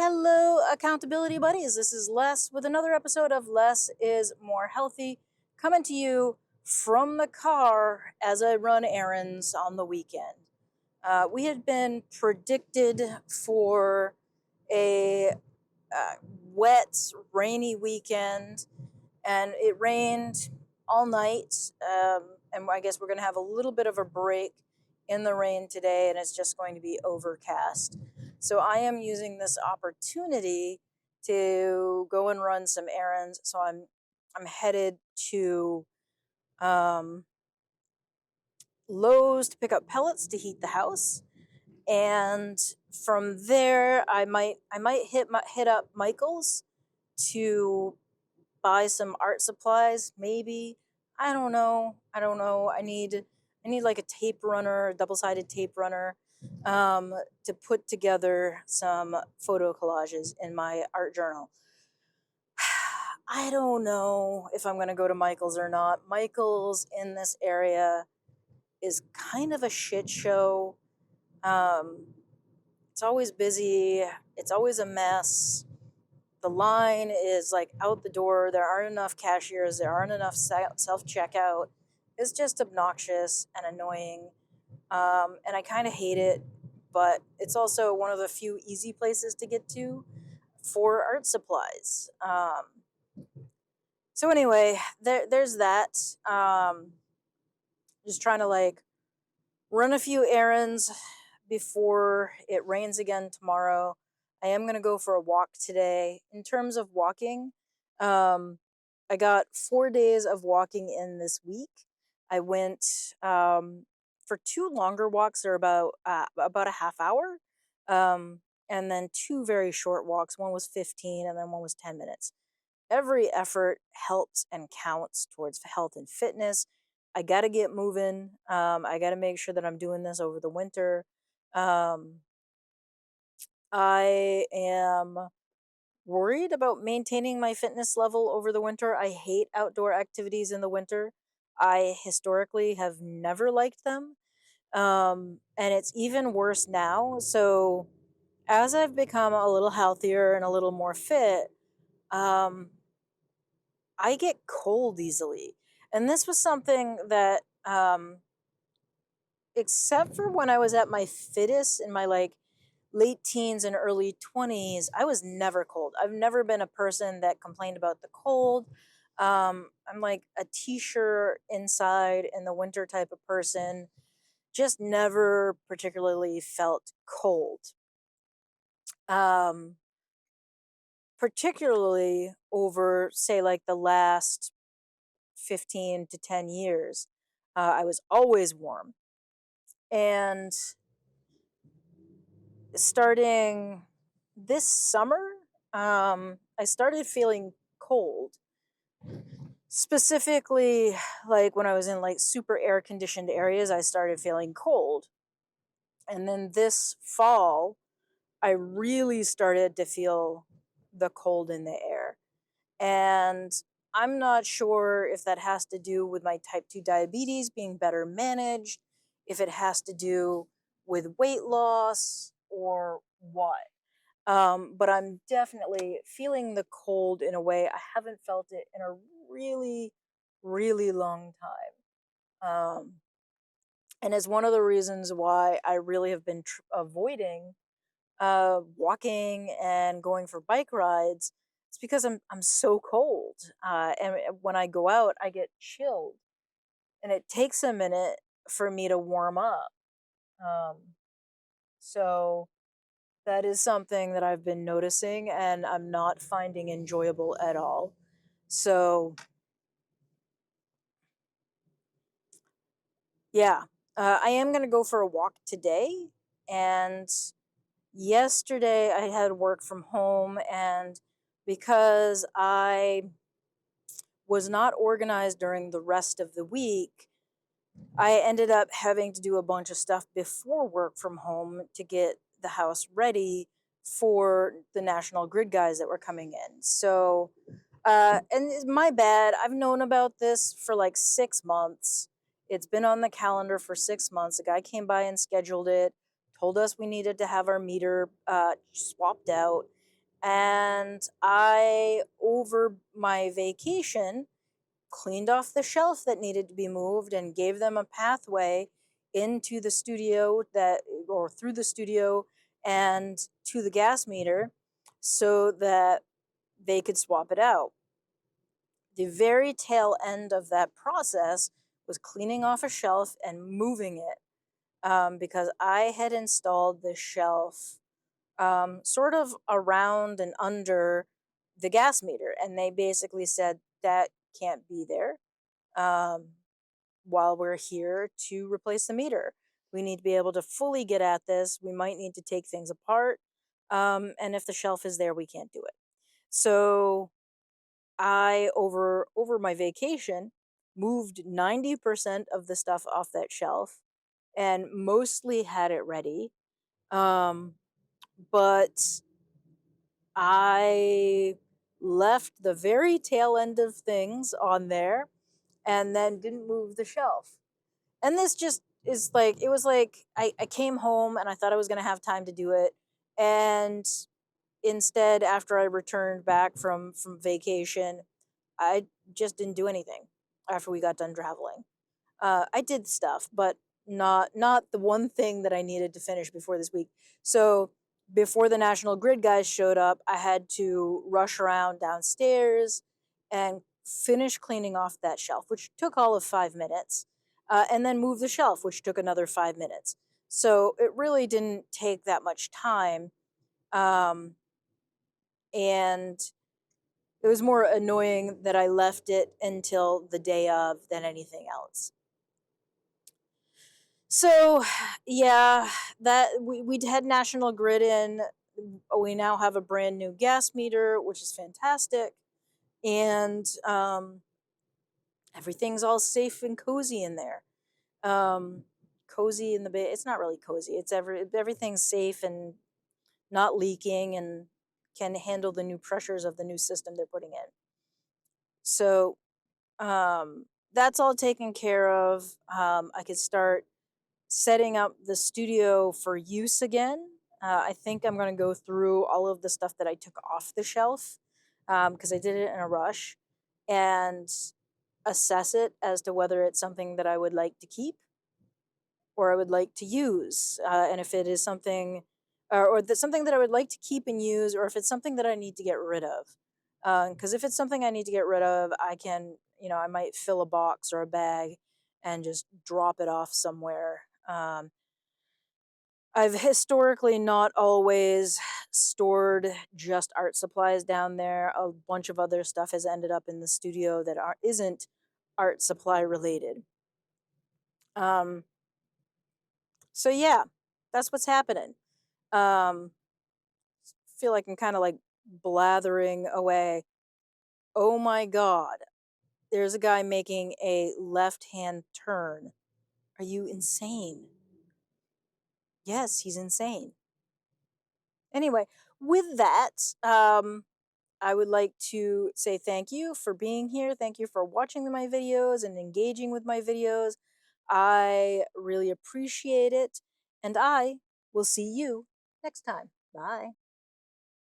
Hello, accountability buddies. This is Les with another episode of Less is More Healthy, coming to you from the car as I run errands on the weekend. We had been predicted for a uh, wet, rainy weekend, and it rained all night. And I guess we're going to have a little bit of a break in the rain today, and it's just going to be overcast. So I am using this opportunity to go and run some errands. So I'm headed to um, Lowe's to pick up pellets to heat the house, and from there I might hit up Michael's to buy some art supplies, maybe. I don't know. I need like a tape runner, a double-sided tape runner, to put together some photo collages in my art journal. I don't know if I'm gonna go to Michael's or not. Michael's in this area is kind of a shit show. Um, it's always busy, it's always a mess. The line is like out the door. There aren't enough cashiers. There aren't enough self checkout. It's just obnoxious and annoying. And I kind of hate it, but it's also one of the few easy places to get to for art supplies. So anyway, there's that. Just trying to like run a few errands before it rains again tomorrow. I am going to go for a walk today. In terms of walking, um, I got 4 days of walking in this week. I went for two longer walks. They're about a half hour, um, and then two very short walks. One was 15, and then one was 10 minutes. Every effort helps and counts towards health and fitness. I got to get moving. I got to make sure that I'm doing this over the winter. Um, I am worried about maintaining my fitness level over the winter. I hate outdoor activities in the winter. I historically have never liked them. And it's even worse now. So, as I've become a little healthier and a little more fit, um, I get cold easily. And this was something that, except for when I was at my fittest in my like late teens and early 20s, I was never cold. I've never been a person that complained about the cold. I'm like a t-shirt inside in the winter type of person. Just never particularly felt cold. Um, Particularly over, say, like the last 15 to 10 years. I was always warm. And starting this summer, I started feeling cold. Specifically, like when I was in like super air conditioned areas, I started feeling cold. And then this fall, I really started to feel the cold in the air. And I'm not sure if that has to do with my type 2 diabetes being better managed, if it has to do with weight loss or what. But I'm definitely feeling the cold in a way I haven't felt it in a really, really long time. And it's one of the reasons why I really have been avoiding walking and going for bike rides. It's because I'm so cold, and when I go out, I get chilled, and it takes a minute for me to warm up. Um, so that is something that I've been noticing, and I'm not finding enjoyable at all. So yeah, I am gonna go for a walk today, and yesterday I had work from home, and because I was not organized during the rest of the week, I ended up having to do a bunch of stuff before work from home to get the house ready for the National Grid guys that were coming in. So, and it's my bad. I've known about this for like 6 months. It's been on the calendar for 6 months. A guy came by and scheduled it, told us we needed to have our meter swapped out. And I, over my vacation, cleaned off the shelf that needed to be moved and gave them a pathway into the studio that, or through the studio and to the gas meter, so that they could swap it out. The very tail end of that process was cleaning off a shelf and moving it, because I had installed the shelf sort of around and under the gas meter, and they basically said that can't be there, um, while we're here to replace the meter. We need to be able to fully get at this. We might need to take things apart, and if the shelf is there, we can't do it. So I, over my vacation, moved 90% of the stuff off that shelf and mostly had it ready. Um, but I left the very tail end of things on there and then didn't move the shelf. And this just is like, it was like I came home and I thought I was going to have time to do it. And instead, after I returned back from vacation, I just didn't do anything after we got done traveling. I did stuff, but not the one thing that I needed to finish before this week. So before the National Grid guys showed up, I had to rush around downstairs and finish cleaning off that shelf, which took all of 5 minutes, and then move the shelf, which took another 5 minutes. So it really didn't take that much time, um, and it was more annoying that I left it until the day of than anything else. So, yeah, that we'd had National Grid in. We now have a brand new gas meter, which is fantastic, and everything's all safe and cozy in there. Um, Cozy in the bay. It's not really cozy. It's everything's safe and not leaking and can handle the new pressures of the new system they're putting in. So, that's all taken care of. I could start setting up the studio for use again. I think I'm going to go through all of the stuff that I took off the shelf, because I did it in a rush, and assess it as to whether it's something that I would like to keep or I would like to use. And if it is something, or that's something that I would like to keep and use, or if it's something that I need to get rid of. Because if it's something I need to get rid of, I can, I might fill a box or a bag and just drop it off somewhere. I've historically not always stored just art supplies down there. A bunch of other stuff has ended up in the studio that isn't art supply related. Um, so yeah, that's what's happening. Um, feel like I'm kind of like blathering away. Oh my god, there's a guy making a left-hand turn. Are you insane? Yes, he's insane. Anyway, with that, I would like to say thank you for being here. Thank you for watching my videos and engaging with my videos. I really appreciate it. And I will see you next time. Bye.